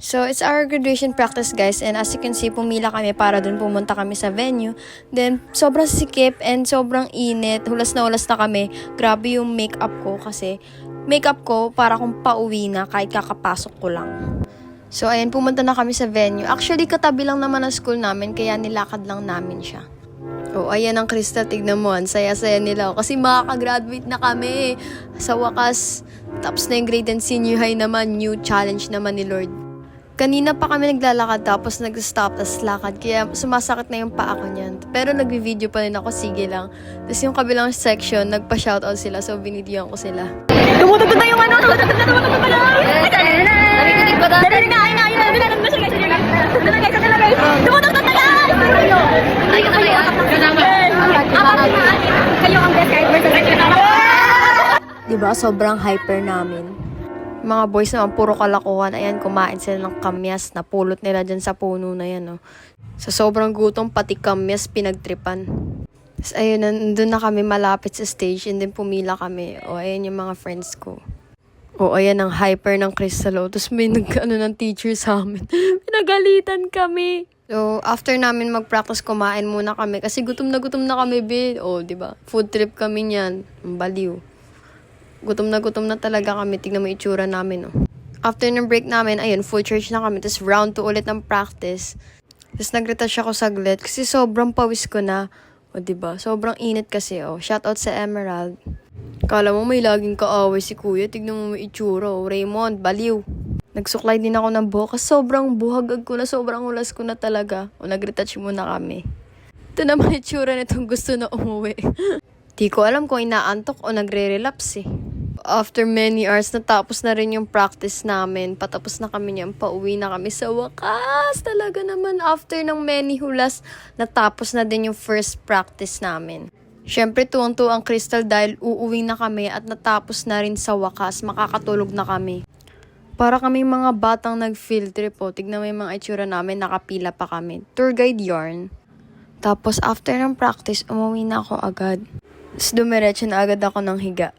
So, it's our graduation practice, guys. And as you can see, pumila kami para dun pumunta kami sa venue. Then, sobrang sikip and sobrang init. Hulas na kami. Grabe yung makeup ko kasi makeup ko para kung pauwi na kahit kakapasok ko lang. So, ayan, pumunta na kami sa venue. Actually, katabi lang naman ang school namin, kaya nilakad lang namin siya. Oh, ayan ang Crystal, tignan mo, ang saya-saya nila. Kasi makakagraduate na kami. Sa wakas, tapos na yung grade and senior high naman, new challenge naman ni Lord. Kanina pa kami naglalakad tapos nag-stop tas lakad. Kaya sumasakit na yung paa ko niyan. Pero nagvi-video pa rin ako, sige lang. Tapos yung kabilang section, nagpa-shoutout sila. So binidyoan ko sila. Tumutugtog na yung ano! Tumutugtog na! Narinig ba na? Narinig na! Ayun na! Narinig na siya guys! Narinig na guys! Tumutugtog na guys! Kayo ang best kahit versus Diba? Sobrang hyper namin. Mga boys naman, puro kalakuhan. Ayan, kumain sila ng kamyas. Napulot nila dyan sa puno na yan. Oh. Sa sobrang gutom, pati kamyas pinagtripan. Tapos ayun, nandun na kami malapit sa stage. And then pumila kami. O, ayan yung mga friends ko. O, ayan ang hyper ng Crystal. O, tapos may nag-ano ng teacher sa amin. Pinagalitan kami. So, after namin mag-practice, kumain muna kami. Kasi gutom na kami, be. O, diba? Food trip kami niyan. Baliw. Gutom na talaga kami. Tignan mo itsura namin, oh. After ng break namin, ayun, full church na kami. Tapos round 2 ulit ng practice. Tapos nag-retouch ako saglit. Kasi sobrang pawis ko na. O, diba? Sobrang init kasi, oh. Shoutout sa Emerald. Kala mo may laging kaaway si kuya. Tignan mo may itsura, oh. Raymond, baliw. Nagsuklay din ako ng buhok. Kasi sobrang buhagag ko na. Sobrang ulas ko na talaga. O, nag-retouch muna kami. Ito naman itsura nitong gusto na umuwi. Di ko alam kung inaantok o nagre-relapse, eh. After many hours, natapos na rin yung practice namin. Patapos na kami niyan, pauwi na kami sa wakas. Talaga naman, after ng many hulas, natapos na din yung first practice namin. Siyempre, tuwang-tuwa ang Crystal dahil uuwi na kami at natapos na rin sa wakas. Makakatulog na kami. Para kaming mga batang nag-field trip, oh. Tignan mo yung mga itsura namin, nakapila pa kami. Tour guide yarn. Tapos, after ng practice, umuwi na ako agad. Tapos, dumiretso na agad ako ng higa.